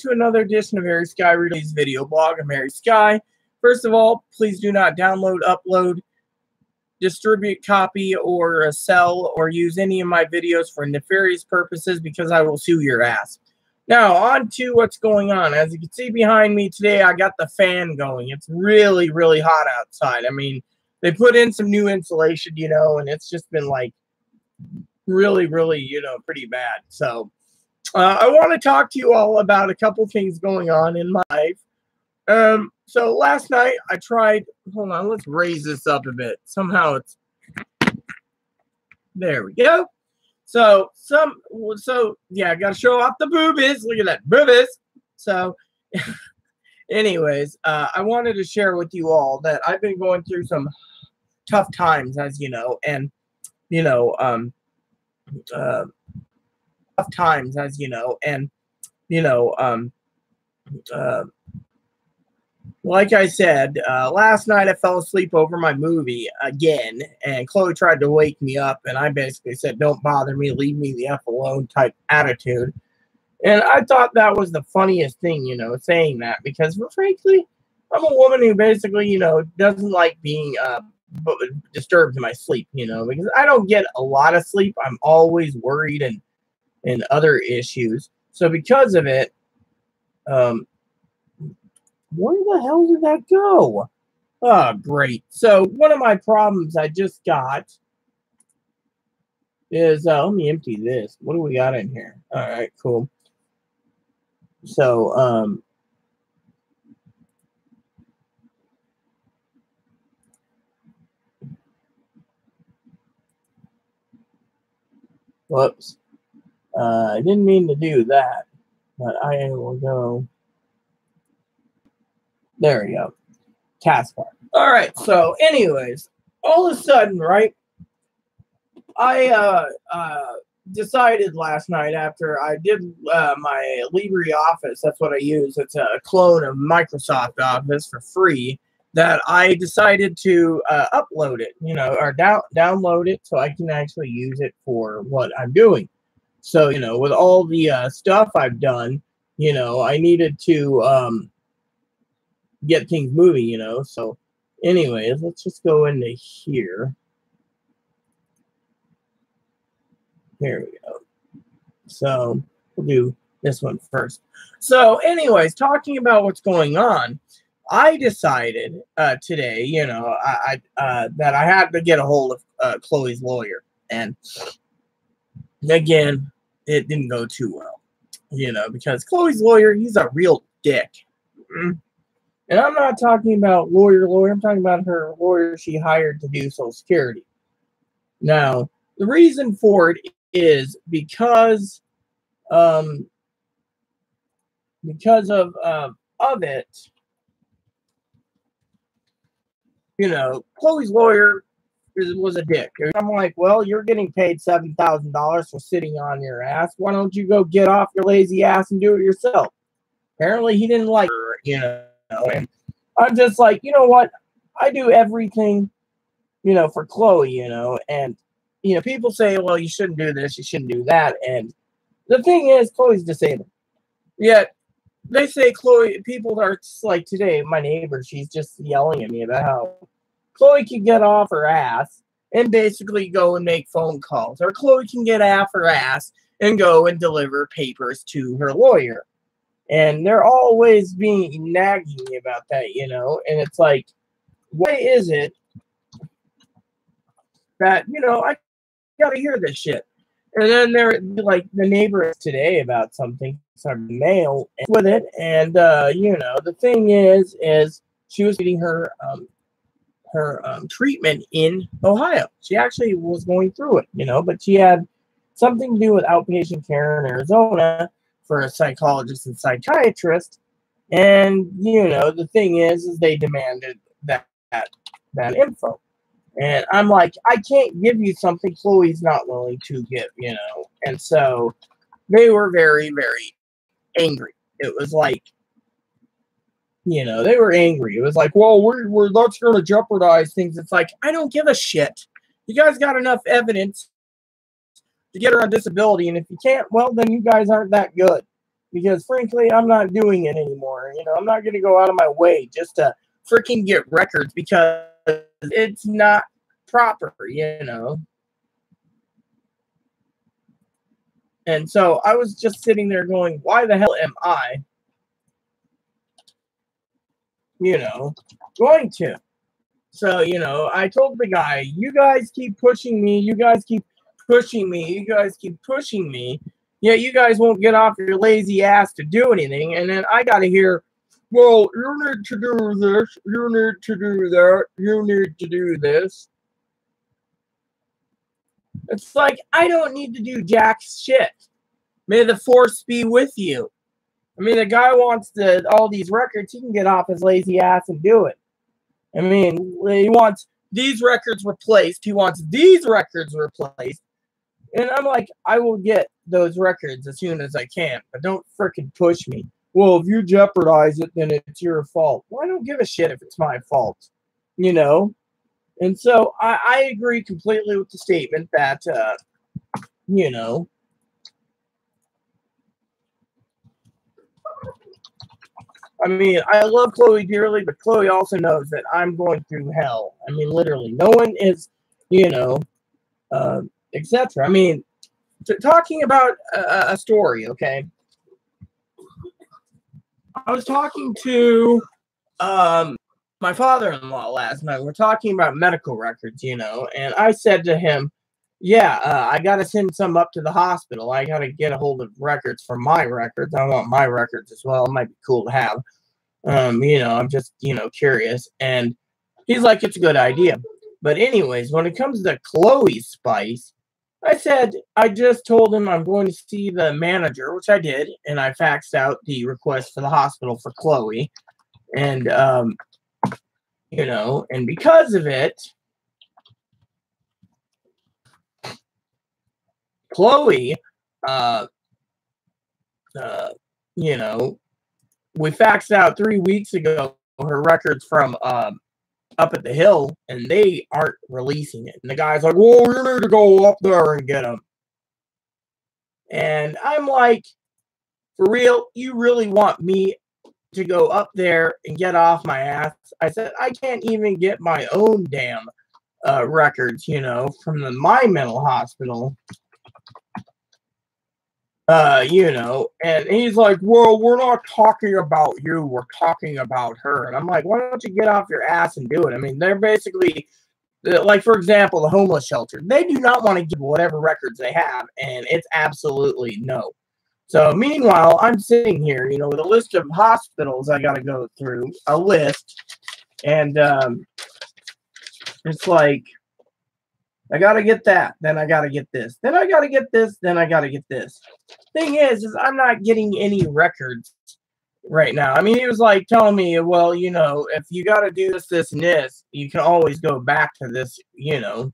to another edition of Harry Sky Reads video blog. I'm Harry Sky. First of all, please do not download, upload, distribute, copy, or sell, or use any of my videos for nefarious purposes because I will sue your ass. Now, on to what's going on. As you can see behind me today, I got the fan going. It's really, really hot outside. I mean, they put in some new insulation, you know, and it's just been like really, really, you know, pretty bad. So I want to talk to you all about a couple things going on in my life. So last night I tried, hold on, let's raise this up a bit. Somehow it's, there we go. So yeah, I got to show off the boobies. Look at that, boobies. So anyways, I wanted to share with you all that I've been going through some tough times, as you know, and, you know, tough times, as you know, and, you know, like I said, last night I fell asleep over my movie again, and Chloe tried to wake me up, and I basically said, don't bother me, leave me the F alone type attitude. And I thought that was the funniest thing, you know, saying that, because frankly, I'm a woman who basically, you know, doesn't like being disturbed in my sleep, you know, because I don't get a lot of sleep. I'm always worried and other issues. So because of it, where the hell did that go? Oh, great. So one of my problems I just got is, let me empty this. What do we got in here? All right, cool. So, whoops. I didn't mean to do that, but I will go. There we go. Taskbar. All right. So, anyways, all of a sudden, right? I decided last night after I did my LibreOffice. That's what I use. It's a clone of Microsoft Office for free. That I decided to upload it, you know, or download it so I can actually use it for what I'm doing. So, you know, with all the stuff I've done, you know, I needed to get things moving, you know. So anyways, let's just go into here. There we go. So we'll do this one first. So anyways, talking about what's going on, I decided today, you know, that I had to get a hold of Chloe's lawyer. And again, it didn't go too well, you know, because Chloe's lawyer, he's a real dick. And I'm not talking about lawyer. I'm talking about her lawyer she hired to do Social Security. Now, the reason for it is because of it, you know, Chloe's lawyer was a dick. I'm like, well, you're getting paid $7,000 for sitting on your ass. Why don't you go get off your lazy ass and do it yourself? Apparently, he didn't like her, you know. And I'm just like, you know what? I do everything, you know, for Chloe, you know. And, you know, people say, well, you shouldn't do this, you shouldn't do that. And the thing is, Chloe's disabled. Yet, they say Chloe, people are just like today, my neighbor, she's just yelling at me about how Chloe can get off her ass and basically go and make phone calls. Or Chloe can get off her ass and go and deliver papers to her lawyer. And they're always being nagging me about that, you know. And it's like, why is it that, you know, I gotta hear this shit? And then they're like the neighbor today about something, some mail with it. And, you know, the thing is she was getting her treatment in Ohio. She actually was going through it, you know, but she had something to do with outpatient care in Arizona for a psychologist and psychiatrist. And, you know, the thing is they demanded that info. And I'm like, I can't give you something Chloe's not willing to give, you know. And so they were very, very angry. It was like, you know, they were angry. It was like, well, we're that's going to jeopardize things. It's like, I don't give a shit. You guys got enough evidence to get her on disability. And if you can't, well, then you guys aren't that good. because frankly, I'm not doing it anymore. You know, I'm not going to go out of my way just to freaking get records because it's not proper, you know. And so I was just sitting there going, why the hell am I, you know, going to? So, you know, I told the guy, you guys keep pushing me. You guys keep pushing me. You guys keep pushing me. Yeah, you guys won't get off your lazy ass to do anything. And then I got to hear, well, you need to do this. You need to do that. You need to do this. It's like, I don't need to do jack shit. May the force be with you. I mean, the guy wants all these records. He can get off his lazy ass and do it. I mean, he wants these records replaced. He wants these records replaced. And I'm like, I will get those records as soon as I can. But don't freaking push me. Well, if you jeopardize it, then it's your fault. Well, I don't give a shit if it's my fault. You know? And so I agree completely with the statement that, you know, I mean, I love Chloe dearly, but Chloe also knows that I'm going through hell. I mean, literally, no one is, you know, etc. I mean, talking about a story, okay? I was talking to my father-in-law last night. We're talking about medical records, you know, and I said to him, yeah, I got to send some up to the hospital. I got to get a hold of records for my records. I want my records as well. It might be cool to have. You know, I'm just, you know, curious. And he's like, it's a good idea. But anyways, when it comes to Chloe's Spice, I said, I just told him I'm going to see the manager, which I did. And I faxed out the request for the hospital for Chloe. And, you know, and because of it, Chloe, you know, we faxed out 3 weeks ago her records from up at the hill, and they aren't releasing it. And the guy's like, well, you need to go up there and get them. And I'm like, for real, you really want me to go up there and get off my ass? I said, I can't even get my own damn records, you know, from my mental hospital. You know, and he's like, well, we're not talking about you, we're talking about her. And I'm like, why don't you get off your ass and do it? I mean, they're basically, like, for example, the homeless shelter. They do not want to give whatever records they have, and it's absolutely no. So, meanwhile, I'm sitting here, you know, with a list of hospitals I got to go through, a list, and it's like, I got to get that, then I got to get this, then I got to get this, then I got to get this. Thing is I'm not getting any records right now. I mean, he was like telling me, well, you know, if you got to do this, this, and this, you can always go back to this, you know.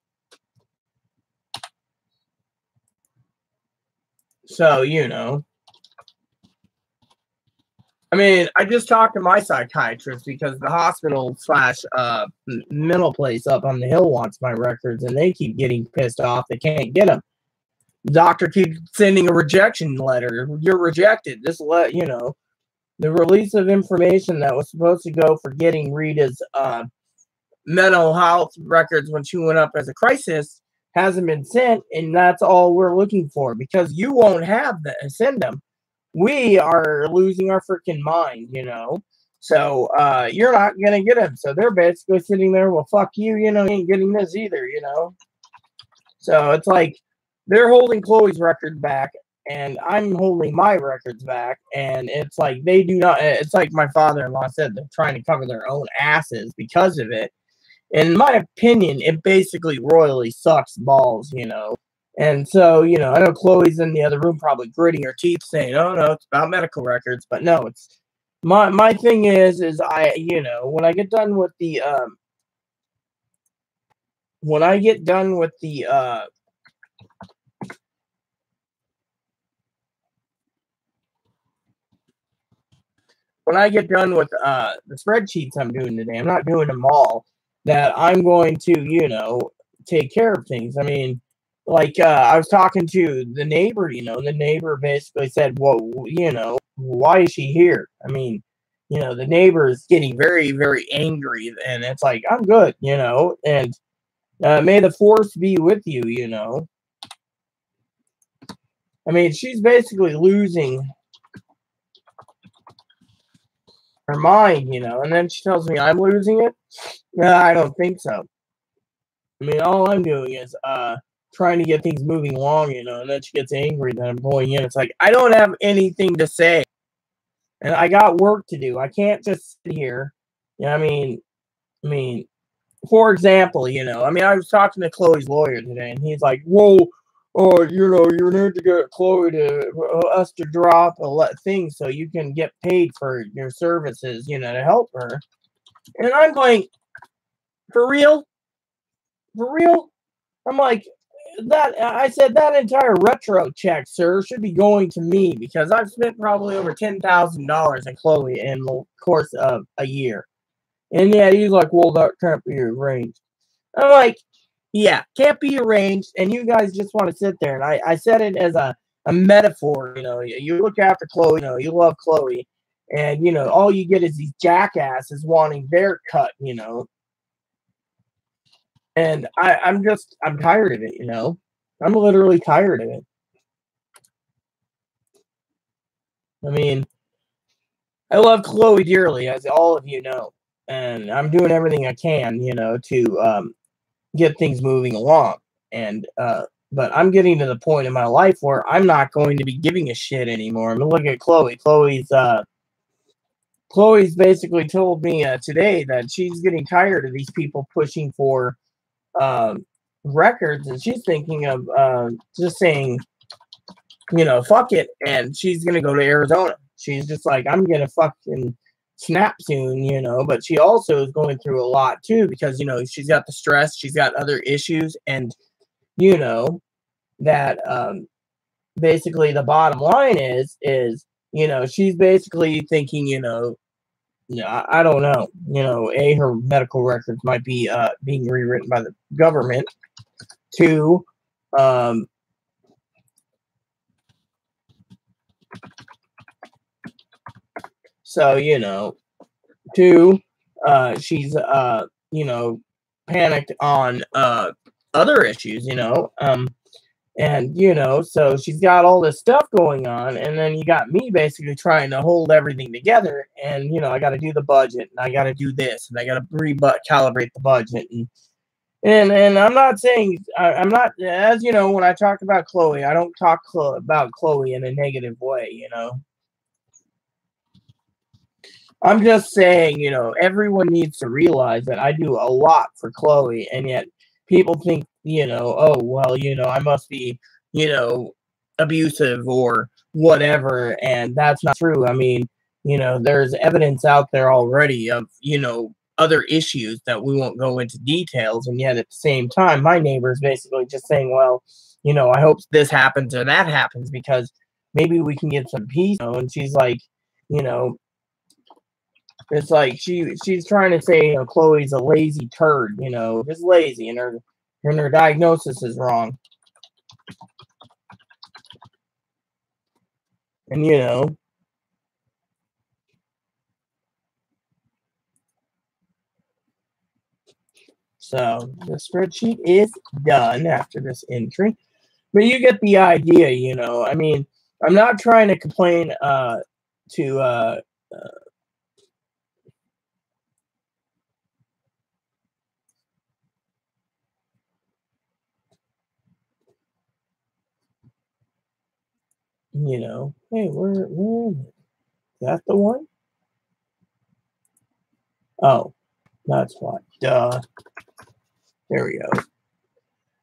So, you know. I mean, I just talked to my psychiatrist because the hospital / mental place up on the hill wants my records, and they keep getting pissed off. They can't get them. The doctor keeps sending a rejection letter. You're rejected. Just let you know. The release of information that was supposed to go for getting Rita's mental health records when she went up as a crisis hasn't been sent, and that's all we're looking for because you won't have that. Send them. We are losing our freaking mind, you know. So you're not gonna get them. So they're basically sitting there. Well, fuck you. You know, you ain't getting this either. You know. So it's like they're holding Chloe's records back, and I'm holding my records back, and it's like they do not. It's like my father-in-law said, they're trying to cover their own asses because of it. In my opinion, it basically royally sucks balls, you know. And so, you know, I know Chloe's in the other room probably gritting her teeth saying, oh, no, it's about medical records. But no, it's my thing is I, you know, when I get done with the, when I get done with the spreadsheets I'm doing today, I'm not doing them all, that I'm going to, you know, take care of things. I mean, like I was talking to the neighbor, you know, the neighbor basically said, well, you know, why is she here? I mean, the neighbor is getting very, very angry, and it's like, I'm good, and may the force be with you, I mean, she's basically losing her mind, and then she tells me I'm losing it. No, I don't think so. I mean, all I'm doing is trying to get things moving along, and then she gets angry that I'm going in. It's like, I don't have anything to say. And I got work to do. I can't just sit here. I mean, for example, I was talking to Chloe's lawyer today, and he's like, "Whoa, oh, you need to get Chloe to us to drop a thing so you can get paid for your services, to help her." And I'm going, for real, for real. I'm like, that. I said that entire retro check, sir, should be going to me because I've spent probably over $10,000 in Chloe in the course of a year. And yeah, he's like, well, that can't be arranged. I'm like, yeah, can't be arranged. And you guys just want to sit there. And I said it as a metaphor. You look after Chloe, you love Chloe. And, all you get is these jackasses wanting their cut, And I'm tired of it, I'm literally tired of it. I mean, I love Chloe dearly, as all of you know. And I'm doing everything I can, to get things moving along. And but I'm getting to the point in my life where I'm not going to be giving a shit anymore. I mean, look at Chloe. Chloe's basically told me today that she's getting tired of these people pushing for records, and she's thinking of just saying, fuck it, and she's gonna go to Arizona. She's just like, I'm gonna fucking snap soon, but she also is going through a lot too because she's got the stress, she's got other issues, and that basically the bottom line is she's basically thinking, I don't know, her medical records might be being rewritten by the government. Two, so two, she's panicked on other issues, and so she's got all this stuff going on, and then you got me basically trying to hold everything together, and I got to do the budget, and I got to do this, and I got to recalibrate the budget, and I'm not saying I'm not, as when I talk about Chloe, I don't talk about Chloe in a negative way, I'm just saying, everyone needs to realize that I do a lot for Chloe, and yet people think, oh, well, I must be, abusive or whatever, and that's not true. I mean, there's evidence out there already of, other issues that we won't go into details, and yet at the same time, my neighbor is basically just saying, well, I hope this happens or that happens because maybe we can get some peace, and she's like, you know, it's like she's trying to say, Chloe's a lazy turd, just lazy, and her diagnosis is wrong. And so the spreadsheet is done after this entry. But you get the idea, I mean, I'm not trying to complain to hey, where is it? Is that the one? Oh, that's why. Duh. There we go.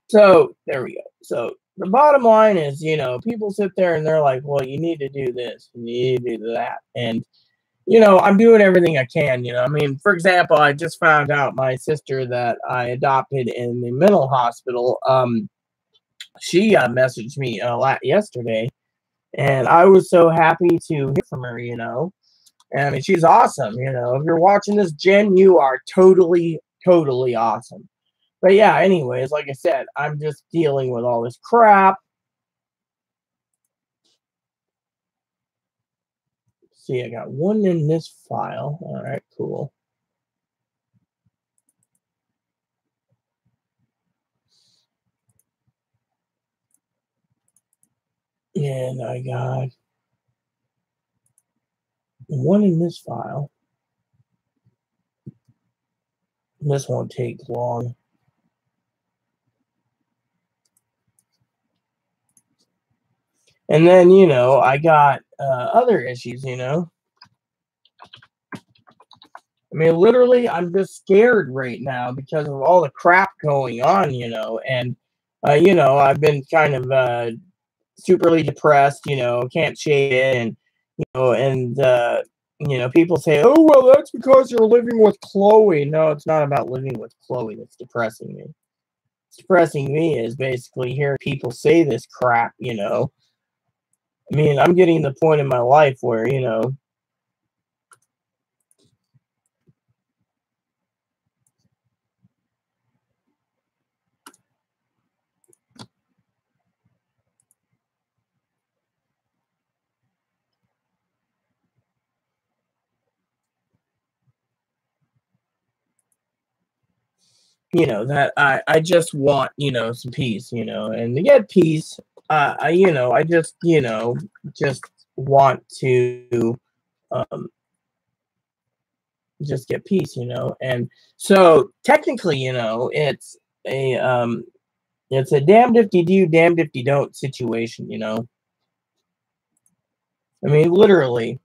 So there we go. So the bottom line is, people sit there and they're like, well, you need to do this, and you need to do that. And, I'm doing everything I can, I mean, for example, I just found out my sister that I adopted in the mental hospital, she messaged me yesterday, and I was so happy to hear from her, And I mean, she's awesome, If you're watching this, Jen, you are totally, totally awesome. But yeah, anyways, like I said, I'm just dealing with all this crap. see, I got one in this file. All right, cool. And I got one in this file. This won't take long. And then, you know, I got other issues, you know. I mean, literally, I'm just scared right now because of all the crap going on, you know. And, you know, I've been kind of superly depressed, you know, can't shake it. And, you know, people say, oh, well, that's because you're living with Chloe. No, it's not about living with Chloe that's depressing me. What's depressing me is basically hearing people say this crap, you know. I mean, I'm getting to the point in my life where, you know, that I just want, you know, some peace, you know, and to get peace, you know, I just, you know, just want to um, just get peace, you know. And so technically, you know, it's a damned if you do, damned if you don't situation, you know. I mean, literally.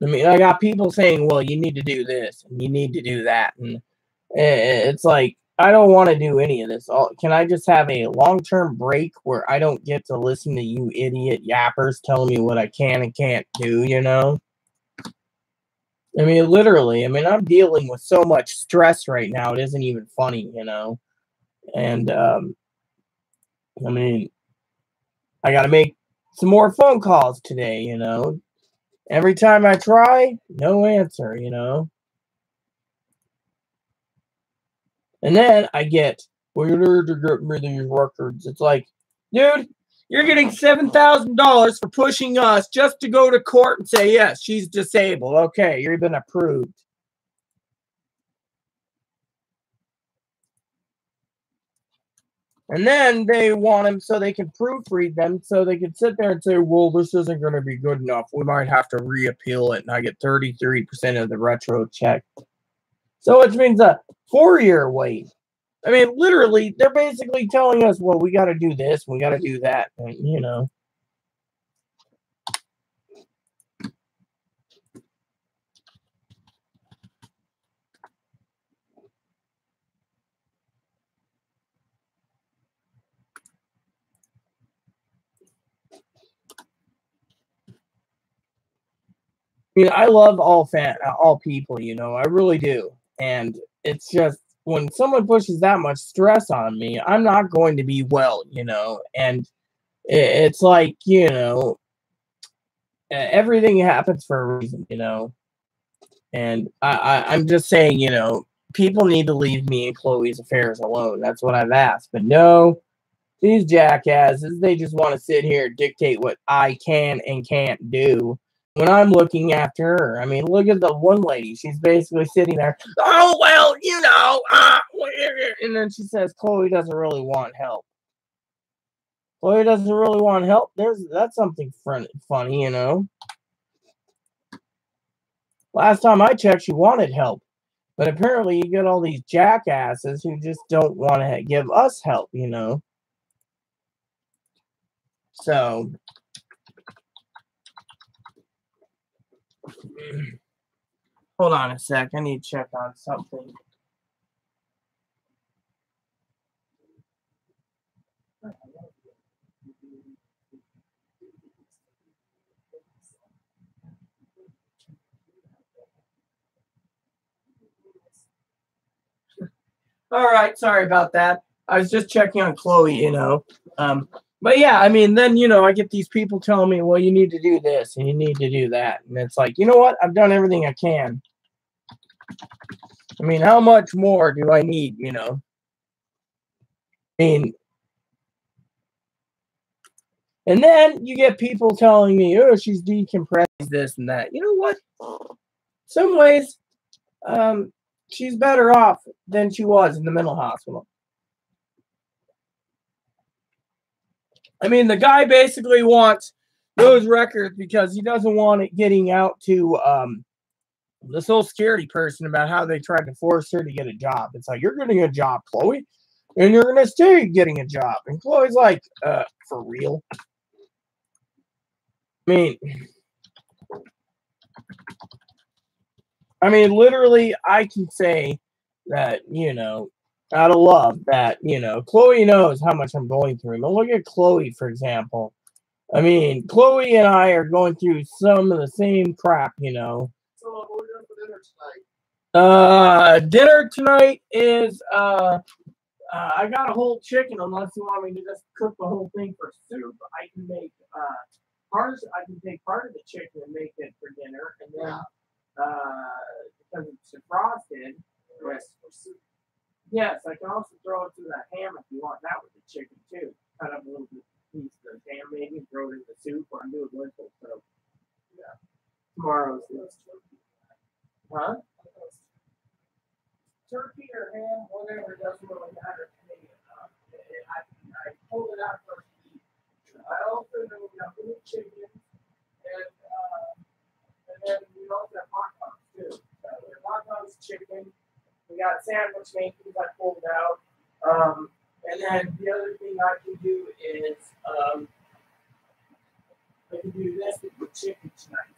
I mean, I got people saying, well, you need to do this and you need to do that. And it's like, I don't want to do any of this. Can I just have a long-term break where I don't get to listen to you idiot yappers telling me what I can and can't do, you know? I mean, literally, I mean, I'm dealing with so much stress right now. It isn't even funny, you know? And, I mean, I got to make some more phone calls today, you know? Every time I try, no answer, you know? And then I get, well, you need to get rid of these records. It's like, dude, you're getting $7,000 for pushing us just to go to court and say, yes, she's disabled. Okay, you've been approved. And then they want them so they can proofread them so they can sit there and say, well, this isn't going to be good enough. We might have to reappeal it. And I get 33% of the retro check. So which means a 4-year wait. I mean, literally, they're basically telling us, well, we got to do this, we got to do that, and, you know. I mean, I love all people, you know, I really do. And it's just when someone pushes that much stress on me, I'm not going to be well, you know. And it's like, you know, everything happens for a reason, you know. And I'm just saying, you know, people need to leave me and Chloe's affairs alone. That's what I've asked. But no, these jackasses, they just want to sit here and dictate what I can and can't do when I'm looking after her. I mean, look at the one lady. She's basically sitting there, oh, well, you know, and then she says Chloe doesn't really want help. Chloe doesn't really want help. That's something funny, you know. Last time I checked, she wanted help. But apparently you get all these jackasses who just don't want to give us help, you know. So, hold on a sec. I need to check on something. All right, sorry about that. I was just checking on Chloe, you know. But yeah, I mean, then, you know, I get these people telling me, well, you need to do this and you need to do that. And it's like, you know what? I've done everything I can. I mean, how much more do I need, you know? I mean, And then you get people telling me, oh, she's decompressed, this and that. You know what? Some ways, she's better off than she was in the mental hospital. I mean, the guy basically wants those records because he doesn't want it getting out to the Social Security person about how they tried to force her to get a job. It's like, you're getting a job, Chloe, and you're going to stay getting a job. And Chloe's like, for real? I mean, literally, I can say that, out of love, that, Chloe knows how much I'm going through. But look at Chloe, for example. I mean, Chloe and I are going through some of the same crap. So what are we doing for dinner tonight? Dinner tonight is, I got a whole chicken, unless you want me to just cook the whole thing for soup. I can make, I can take part of the chicken and make it for dinner, and then, because it's defrosted, yes, I can also throw it to the ham if you want that with the chicken too. Cut up a little bit piece of ham, maybe throw it in the soup, or do a lentil soup. Yeah, tomorrow's huh? Turkey or ham, whatever, doesn't really matter to me. I pulled it out for eat. I also know we got little chicken, and then we also have hot dogs too. So we have hot dogs, chicken. We got sandwich makers I pulled out. And then the other thing I can do is I can do this with chicken tonight.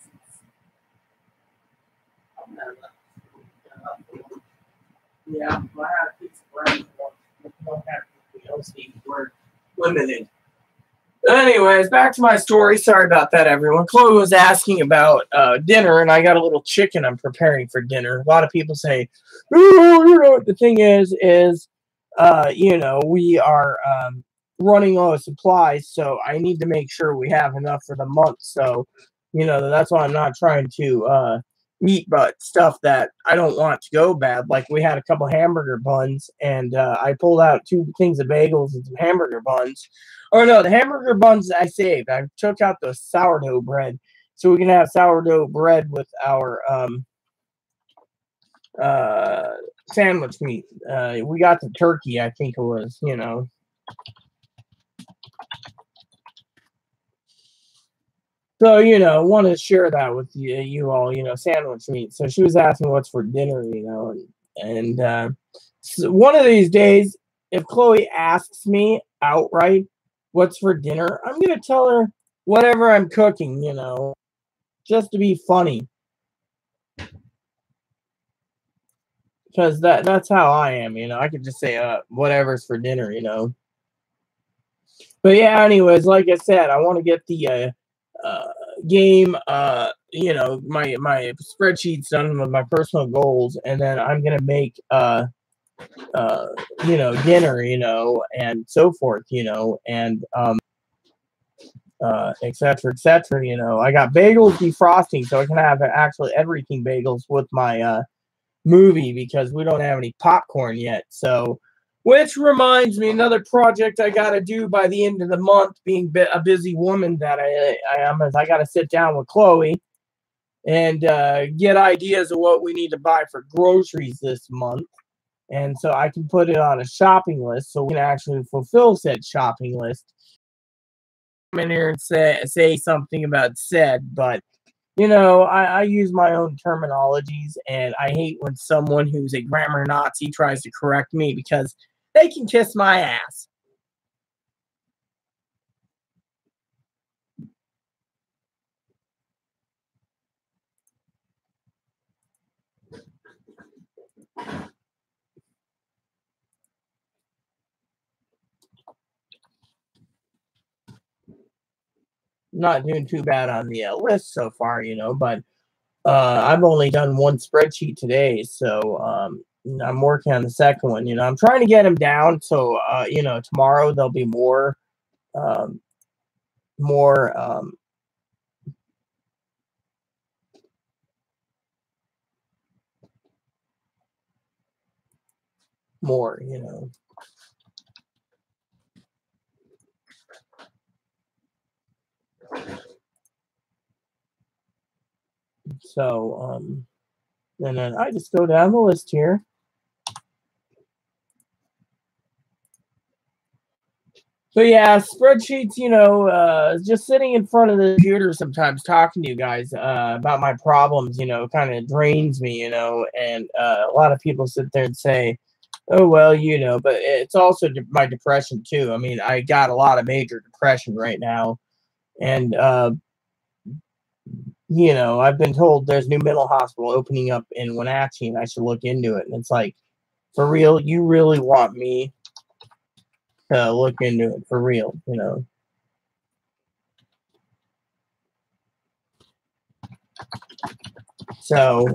Yeah, I have a piece of bread. We don't have anything else to eat. We're limited. Anyways, back to my story. Sorry about that, everyone. Chloe was asking about dinner, and I got a little chicken I'm preparing for dinner. A lot of people say, oh, the thing is, we are running low of supplies, so I need to make sure we have enough for the month. So, that's why I'm not trying to eat but stuff that I don't want to go bad. Like we had a couple hamburger buns, and I pulled out 2 things of bagels and some hamburger buns. Oh no, the hamburger buns I saved. I took out the sourdough bread, so we can have sourdough bread with our sandwich meat. We got the turkey, I think it was. So, want to share that with you all, sandwich meat. So she was asking what's for dinner, and so one of these days, if Chloe asks me outright what's for dinner, I'm going to tell her whatever I'm cooking, just to be funny. Because that's how I am, I could just say whatever's for dinner, But yeah, anyways, like I said, I want to get the game, my spreadsheets done with my personal goals, and then I'm gonna make dinner, and so forth, and et cetera, et cetera. I got bagels defrosting, so I can have actually everything bagels with my movie because we don't have any popcorn yet. So, which reminds me, another project I got to do by the end of the month, being a busy woman that I am, is I got to sit down with Chloe and get ideas of what we need to buy for groceries this month. And so I can put it on a shopping list so we can actually fulfill said shopping list. Come in here and say something about said, but I use my own terminologies, and I hate when someone who's a grammar Nazi tries to correct me because they can kiss my ass. Not doing too bad on the list so far, but I've only done one spreadsheet today, so I'm working on the second one. I'm trying to get them down, so tomorrow there'll be more, more, more, So, and then I just go down the list here. So yeah, spreadsheets, just sitting in front of the computer sometimes talking to you guys about my problems, kind of drains me, and a lot of people sit there and say, oh, well, but it's also my depression too. I mean, I got a lot of major depression right now. And, I've been told there's a new mental hospital opening up in Wenatchee and I should look into it. And it's like, for real, you really want me to look into it for real, So,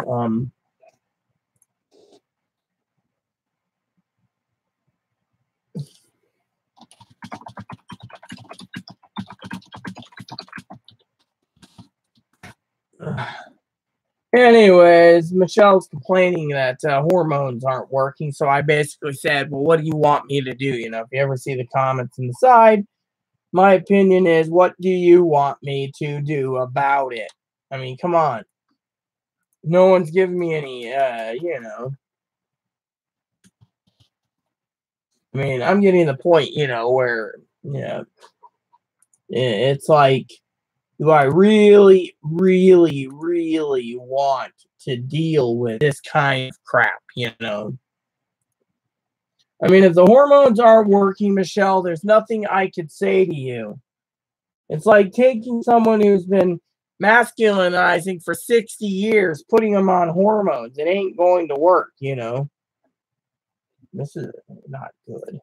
anyways, Michelle's complaining that hormones aren't working. So I basically said, well, what do you want me to do? If you ever see the comments in the side, my opinion is, what do you want me to do about it? I mean, come on. No one's giving me any, I mean, I'm getting to the point, where, it's like, do I really, really, really want to deal with this kind of crap, I mean, if the hormones aren't working, Michelle, there's nothing I could say to you. It's like taking someone who's been masculinizing for 60 years, putting them on hormones. It ain't going to work, This is not good.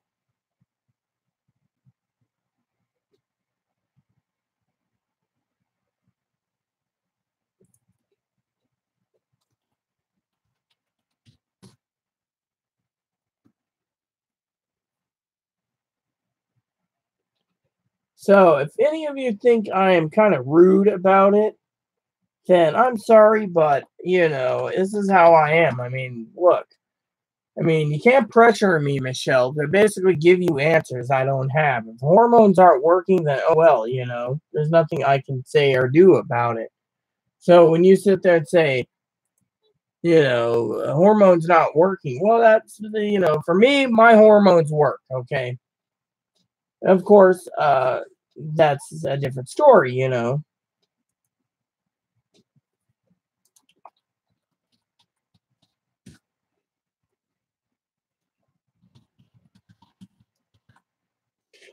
So if any of you think I am kind of rude about it, then I'm sorry, but, this is how I am. I mean, look. I mean, you can't pressure me, Michelle, to basically give you answers I don't have. If hormones aren't working, then, oh, well, there's nothing I can say or do about it. So when you sit there and say, hormones not working, well, that's, for me, my hormones work, okay? Of course, that's a different story,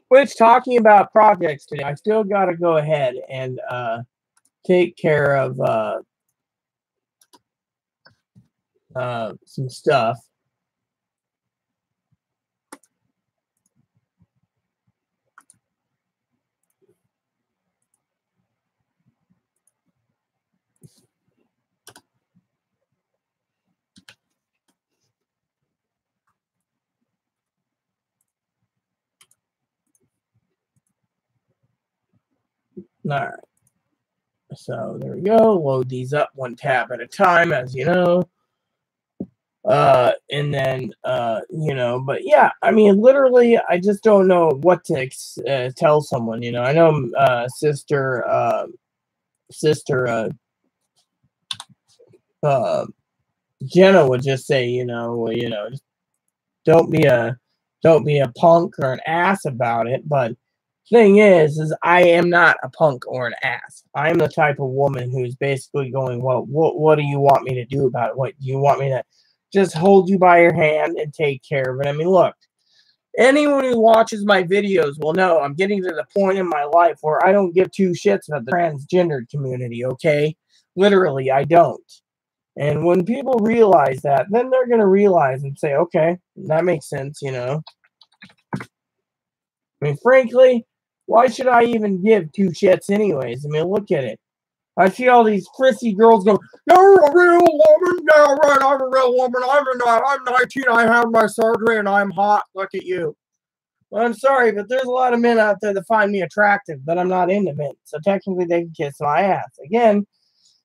Which, talking about projects today, I still got to go ahead and take care of some stuff. All right. So there we go. Load these up one tab at a time, as you know. And then, but yeah, I mean, literally, I just don't know what to tell someone, I know, sister, Jenna would just say, don't be a punk or an ass about it. But thing is I am not a punk or an ass. I am the type of woman who's basically going, well, what do you want me to do about it? What do you want me to just hold you by your hand and take care of it? I mean, look, anyone who watches my videos will know I'm getting to the point in my life where I don't give two shits about the transgendered community, okay? Literally, I don't. And when people realize that, then they're going to realize and say, okay, that makes sense, I mean, frankly, why should I even give two shits anyways? I mean, look at it. I see all these prissy girls go, you're a real woman. Yeah, right, I'm a real woman. I'm 19, I have my surgery, and I'm hot. Look at you. Well, I'm sorry, but there's a lot of men out there that find me attractive, but I'm not into men. So technically, they can kiss my ass. Again,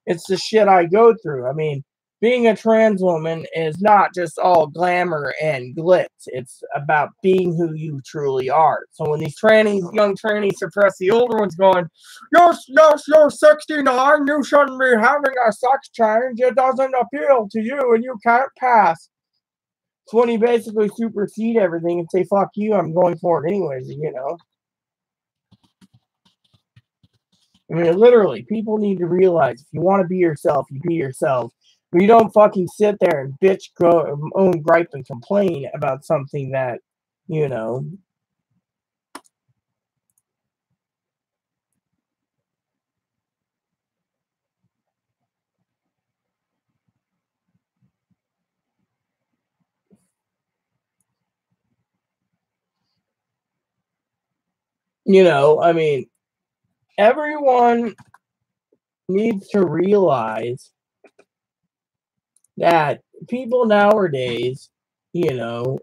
it's the shit I go through. I mean, being a trans woman is not just all glamour and glitz. It's about being who you truly are. So when these young trannies suppress the older ones going, you're 69, you shouldn't be having a sex change. It doesn't appeal to you and you can't pass. So when you basically supersede everything and say, fuck you, I'm going for it anyways, you know. I mean, literally, people need to realize if you want to be yourself, you be yourself. But you don't fucking sit there and bitch, own, gripe, and complain about something that, you know. I mean, everyone needs to realize that people nowadays, that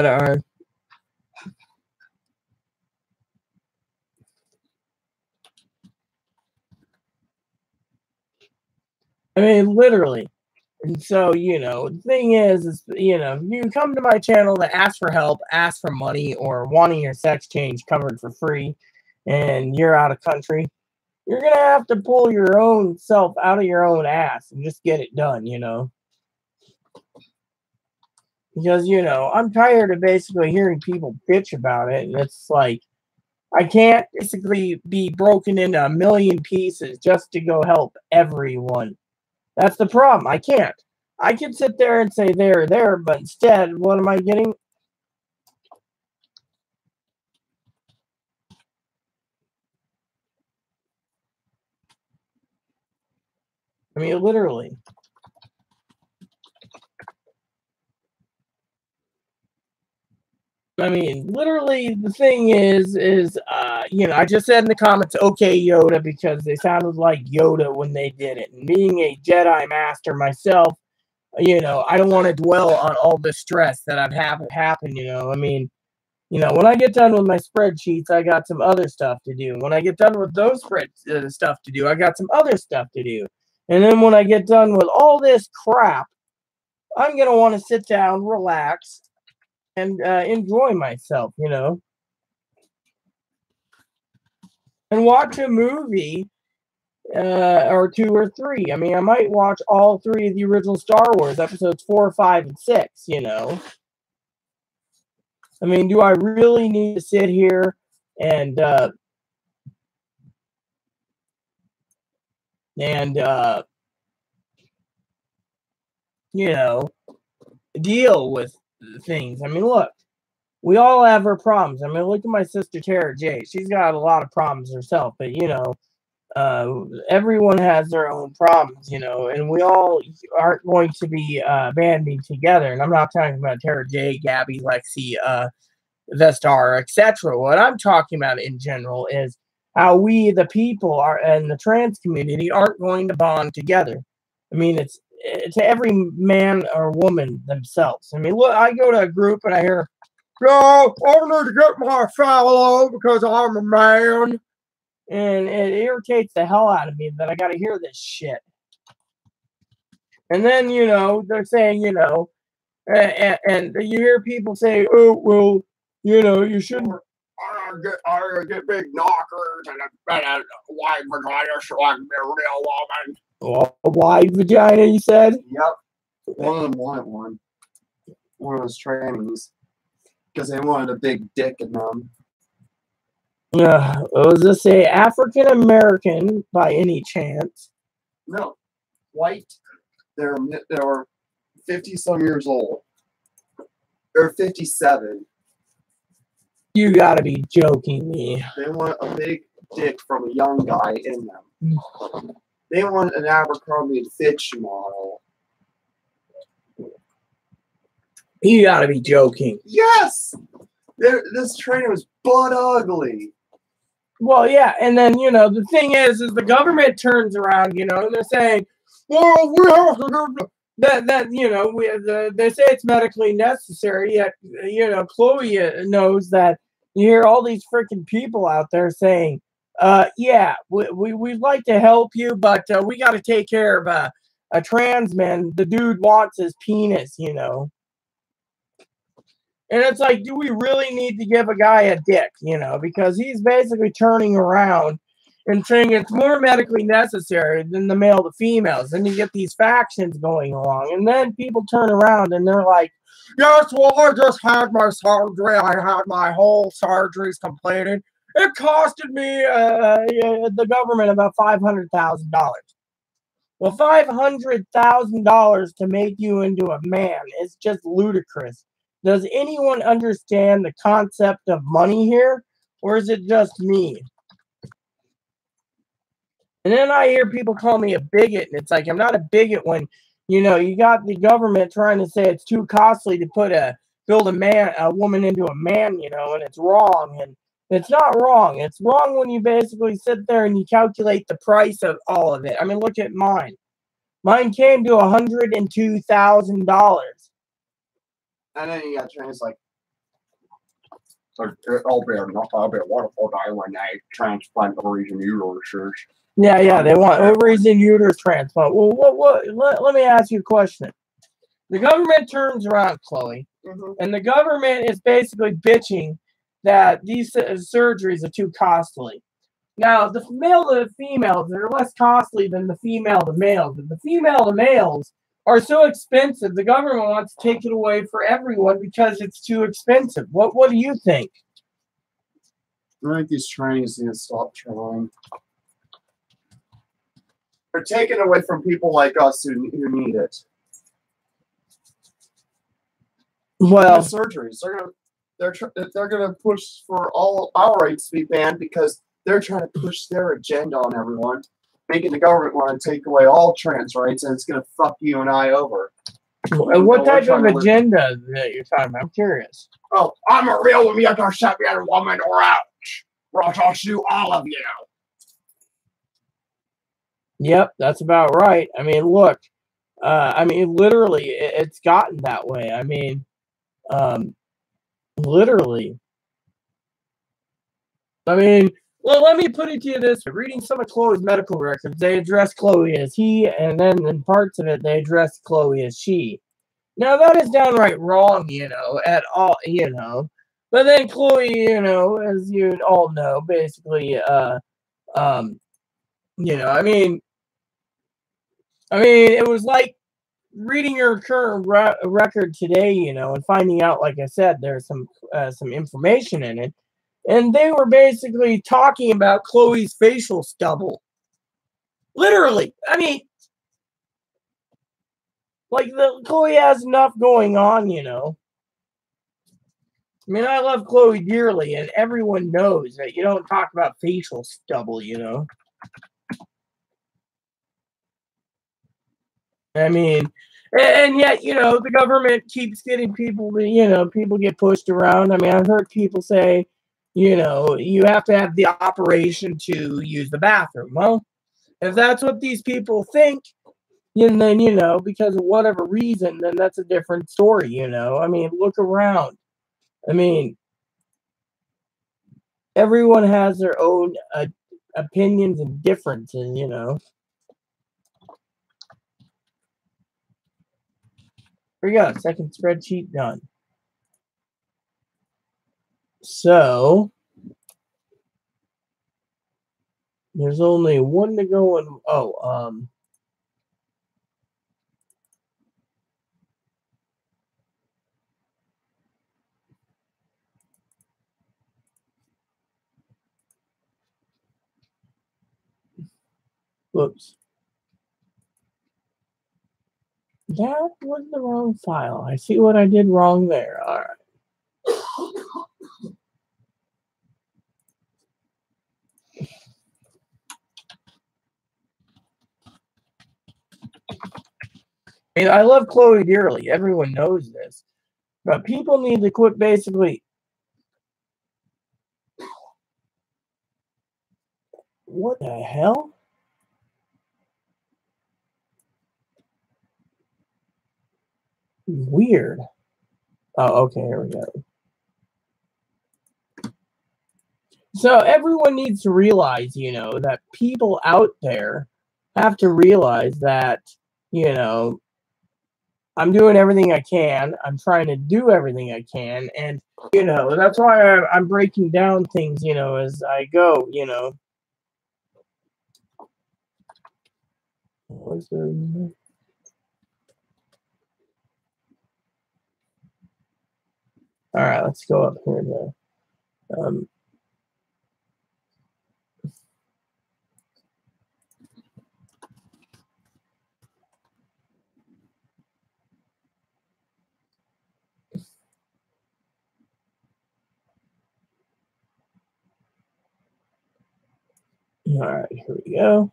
are literally. And so, the thing is, you come to my channel to ask for help, ask for money, or wanting your sex change covered for free, and you're out of country, you're going to have to pull your own self out of your own ass and just get it done, Because, I'm tired of basically hearing people bitch about it, and it's like, I can't basically be broken into a million pieces just to go help everyone. That's the problem. I can't. I can sit there and say there, but instead, what am I getting? I mean, literally. I mean, literally, the thing is, I just said in the comments, okay, Yoda, because they sounded like Yoda when they did it. And being a Jedi Master myself, I don't want to dwell on all the stress that I've had happen, I mean, when I get done with my spreadsheets, I got some other stuff to do. When I get done with those stuff to do, I got some other stuff to do. And then when I get done with all this crap, I'm going to want to sit down, relax, and enjoy myself, and watch a movie or 2 or 3. I mean, I might watch all 3 of the original Star Wars episodes 4, 5, and 6. I mean, do I really need to sit here and deal with things? I mean, look, we all have our problems. I mean, look at my sister Tara J. She's got a lot of problems herself, but everyone has their own problems, and we all aren't going to be banding together. And I'm not talking about Tara J, Gabby, Lexi, Vestar, etc. What I'm talking about in general is how we, the people, are and the trans community, aren't going to bond together. I mean, it's to every man or woman themselves. I mean, look, I go to a group and I hear, "No, I need to get my fellow because I'm a man," and it irritates the hell out of me that I got to hear this shit. And then they're saying and you hear people say, "Oh well, you shouldn't." I get big knockers and a wide vagina so I can be a real woman. Oh, a wide vagina, you said? Yep. One of them wanted one. One of those trannies. Because they wanted a big dick in them. Was this a African American by any chance? No. White. They were 50-some years old. They're 57. You gotta be joking me. They want a big dick from a young guy in them. They want an Abercrombie & Fitch model. You gotta be joking. Yes! This trainer was butt ugly. Well, yeah, and then, the thing is the government turns around, and they're saying, well, we have to do that, they say it's medically necessary, yet, Chloe knows that you hear all these freaking people out there saying, yeah, we'd like to help you, but we got to take care of a trans man, the dude wants his penis, you know. And it's like, do we really need to give a guy a dick, you know? Because he's basically turning around and saying it's more medically necessary than the male to females. And you get these factions going along. And then people turn around and they're like, yes, well, I just had my surgery. I had my whole surgeries completed. It costed me, the government, about $500,000. Well, $500,000 to make you into a man is just ludicrous. Does anyone understand the concept of money here? Or is it just me? And then I hear people call me a bigot. And it's like, I'm not a bigot when, you know, you got the government trying to say it's too costly to build a woman into a man, you know, and it's wrong. And it's not wrong. It's wrong when you basically sit there and you calculate the price of all of it. I mean, look at mine. Mine came to $102,000. And then you got trans like, it'll be a wonderful day when they transplant ovaries and uteruses. Yeah, they want ovaries and uterus transplant. Well, let me ask you a question. The government turns around, Chloe, and the government is basically bitching that these surgeries are too costly. Now, the male to females are less costly than the female to males. But the female to males are so expensive, the government wants to take it away for everyone because it's too expensive. What do you think? I think these Chinese need to stop trying. They're taking it away from people like us who need it. Well, the surgeries. They're gonna push for all our rights to be banned because they're trying to push their agenda on everyone, making the government want to take away all trans rights, and it's gonna fuck you and I over. What type of agenda that you're talking about? I'm curious. Oh, I'm a real interception woman or ouch. Or I'll shoot all of you. Yep, that's about right. I mean, look, literally, it's gotten that way. I mean, literally. I mean, well, let me put it to you this way. Reading some of Chloe's medical records, they address Chloe as he, and then in parts of it, they address Chloe as she. Now, that is downright wrong, you know, at all, you know. But then Chloe, you know, as you all know, basically, you know, I mean, it was like reading her current record today, you know, and finding out, like I said, there's some information in it. And they were basically talking about Chloe's facial stubble. Literally. I mean, like, Chloe has enough going on, you know. I mean, I love Chloe dearly, and everyone knows that you don't talk about facial stubble, you know. I mean, and yet, you know, the government keeps getting people to, you know, people get pushed around. I mean, I've heard people say, you know, you have to have the operation to use the bathroom. Well, if that's what these people think, and then, you know, because of whatever reason, then that's a different story, you know. I mean, look around. I mean, everyone has their own opinions and differences, you know. Here we go. Second spreadsheet done. So there's only one to go, and whoops. That was the wrong file. I see what I did wrong there. All right. I mean, I love Chloe dearly. Everyone knows this. But people need to quit basically. What the hell? Weird. Oh, okay, here we go. So everyone needs to realize, you know, that people out there have to realize that, you know, I'm doing everything I can. I'm trying to do everything I can. And, that's why I'm breaking down things, as I go, What's there? All right, let's go up here to, all right, here we go.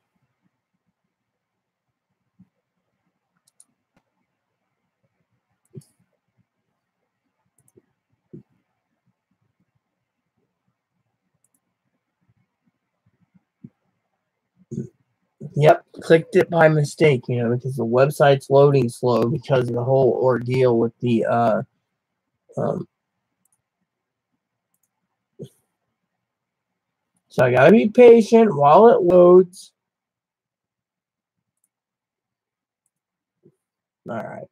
Yep, clicked it by mistake, because the website's loading slow because of the whole ordeal with the so I gotta be patient while it loads. All right.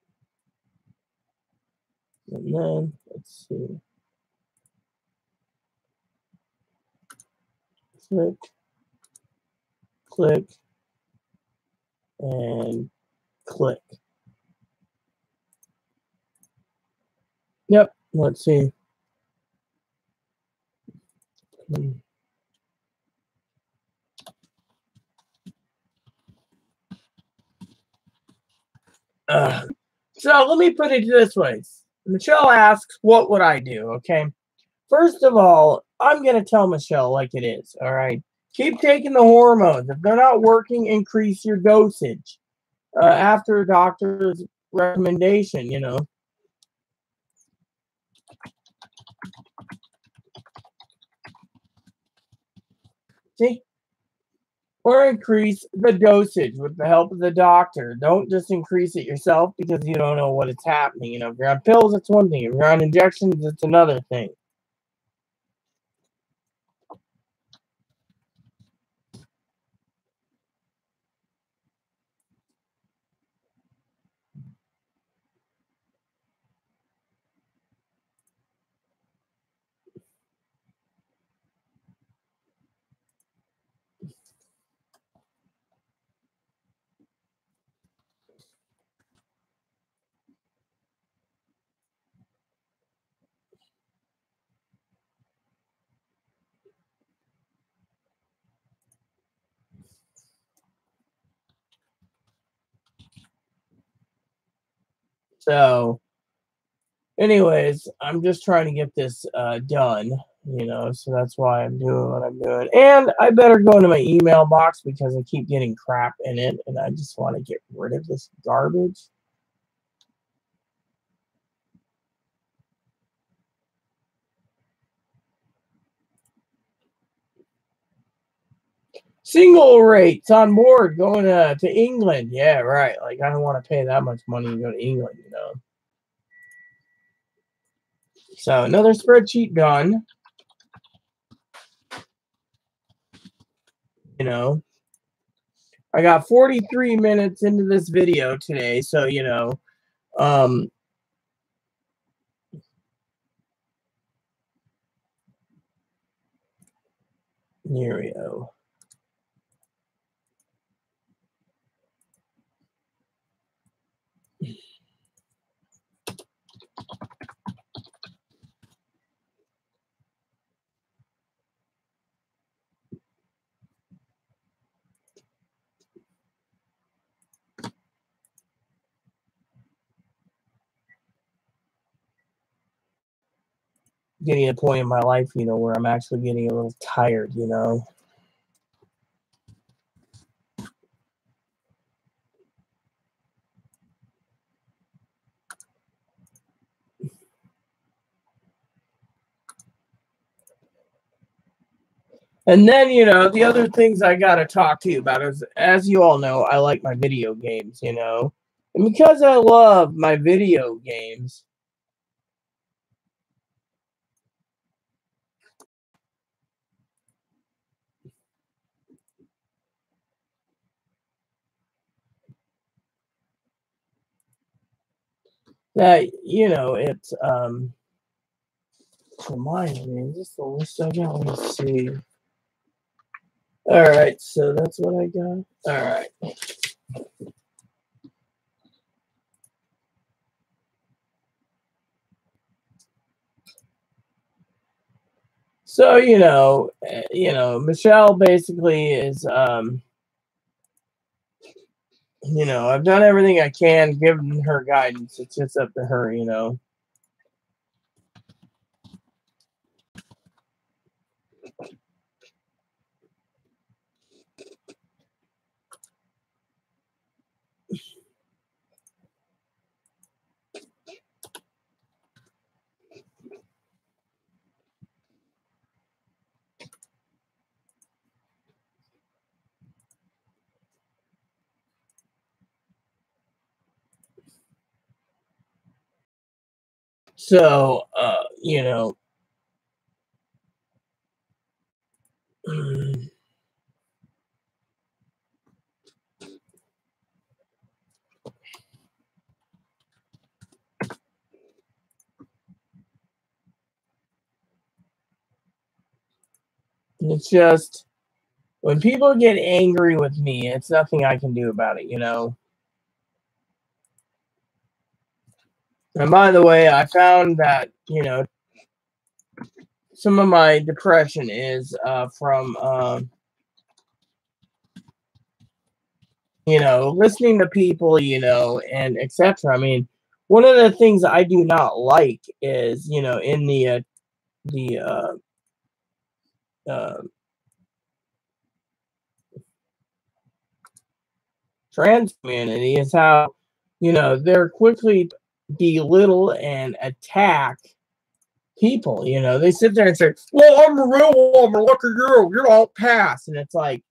And then let's see. Click, and click. Yep, let's see. So let me put it this way. Michelle asks, what would I do? Okay. First of all, I'm going to tell Michelle like it is. All right. Keep taking the hormones. If they're not working, increase your dosage after a doctor's recommendation, See? Or increase the dosage with the help of the doctor. Don't just increase it yourself because you don't know what is happening. If you're on pills, it's one thing. If you're on injections, it's another thing. So, anyways, I'm just trying to get this done, so that's why I'm doing what I'm doing. And I better go into my email box because I keep getting crap in it, and I just want to get rid of this garbage. Single rates on board going to England. Yeah, right. Like, I don't want to pay that much money to go to England, So, another spreadsheet done. I got 43 minutes into this video today, so, here we go. Getting to a point in my life, where I'm actually getting a little tired, And then, the other things I got to talk to you about is, as you all know, I like my video games, And because I love my video games, that, it's remind me, is this the list I got? Let me see. All right, so that's what I got. All right. So, Michelle basically is, I've done everything I can, given her guidance. It's just up to her. So, it's just when people get angry with me, it's nothing I can do about it. And by the way, I found that, some of my depression is from, listening to people, and etc. I mean, one of the things I do not like is, in the uh, trans community is how, they're quickly belittle and attack people. They sit there and say, "Well, I'm a real woman. Look at you. You don't pass." And it's like,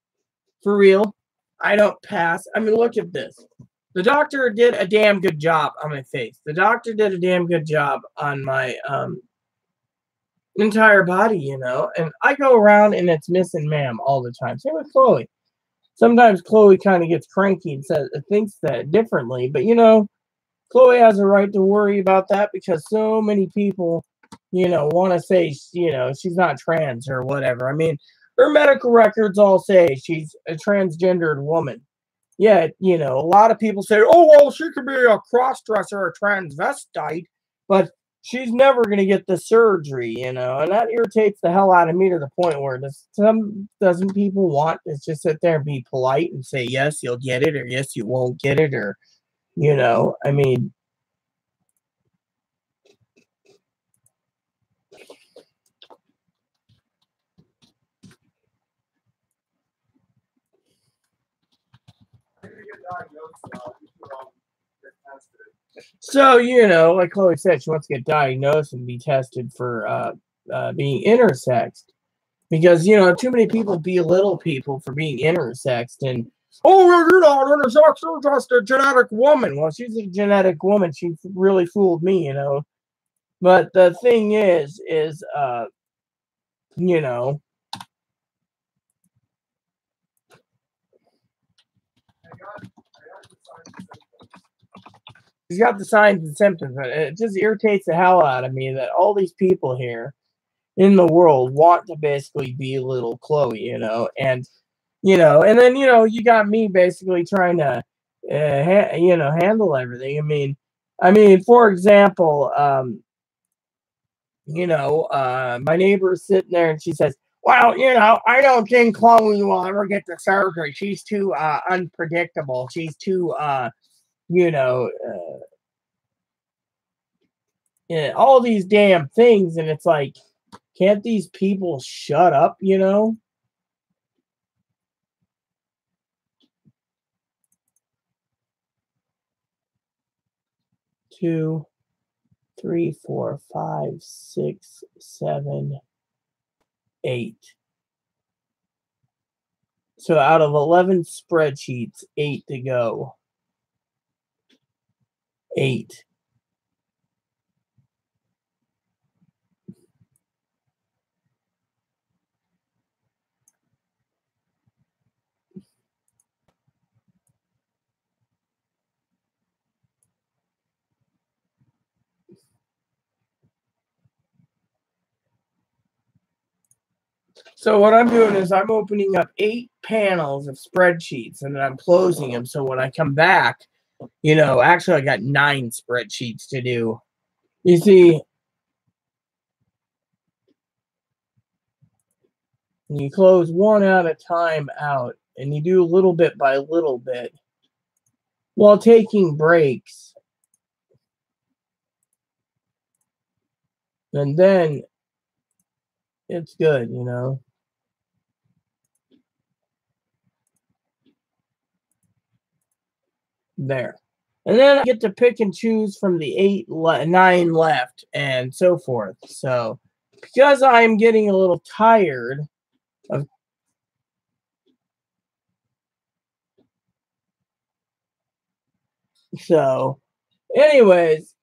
for real, I don't pass. I mean, look at this. The doctor did a damn good job on my face. The doctor did a damn good job on my entire body, and I go around and it's missing ma'am all the time. Same with Chloe. Sometimes Chloe kind of gets cranky and thinks that differently, but Chloe has a right to worry about that because so many people, want to say, she's not trans or whatever. I mean, her medical records all say she's a transgendered woman. Yeah, a lot of people say, "Oh, well, she could be a cross-dresser or a transvestite," but she's never going to get the surgery, and that irritates the hell out of me to the point where doesn't people want to just sit there and be polite and say, "Yes, you'll get it," or "Yes, you won't get it," or, I mean, so, like Chloe said, she wants to get diagnosed and be tested for being intersexed. Because, too many people belittle people for being intersexed and, "Oh, you're not intersex, you're just a genetic woman." Well, she's a genetic woman. She really fooled me. But the thing is, you know, she's got the signs and symptoms. But it just irritates the hell out of me that all these people here in the world want to basically belittle Chloe, and then, you got me basically trying to, handle everything. I mean, for example, my neighbor's sitting there and she says, "Well, I don't think Chloe will ever get the surgery. She's too unpredictable. She's too, you know, all these damn things." And it's like, can't these people shut up? 2, 3, 4, 5, 6, 7, 8. So out of 11 spreadsheets, 8 to go. 8. So what I'm doing is I'm opening up 8 panels of spreadsheets and then I'm closing them. So when I come back, you know, actually I got 9 spreadsheets to do. You see, you close one at a time out and you do little bit by little bit while taking breaks. And then it's good, you know. There. And then I get to pick and choose from the 9 left and so forth. So because I'm getting a little tired of anyways,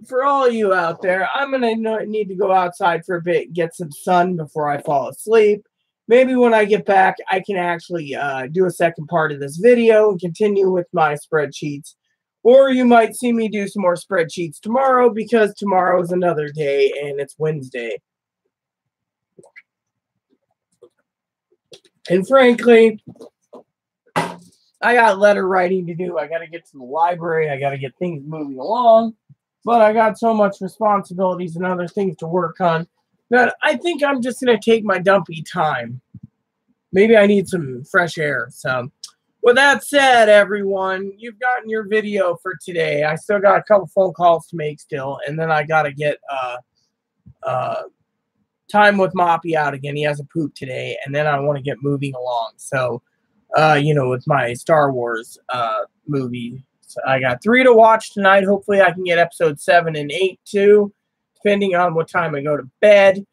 for all you out there, I'm going to need to go outside for a bit, get some sun before I fall asleep. Maybe when I get back, I can actually do a second part of this video and continue with my spreadsheets. Or you might see me do some more spreadsheets tomorrow because tomorrow is another day and it's Wednesday. And frankly, I got letter writing to do. I got to get to the library. I got to get things moving along. But I got so much responsibilities and other things to work on that I think I'm just going to take my dumpy time. Maybe I need some fresh air. So with that said, everyone, you've gotten your video for today. I still got a couple phone calls to make still. And then I got to get time with Moppy out again. He has a poop today. And then I want to get moving along. So, you know, with my Star Wars movie. So I got 3 to watch tonight. Hopefully I can get episode 7 and 8 too, depending on what time I go to bed.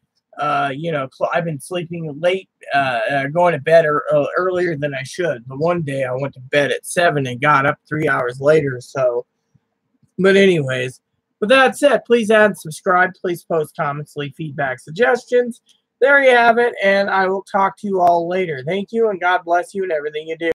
You know, I've been sleeping late, going to bed earlier than I should. But one day I went to bed at 7 and got up 3 hours later. So, but anyways, with that said, please add and subscribe. Please post comments, leave feedback, suggestions. There you have it, and I will talk to you all later. Thank you, and God bless you in everything you do.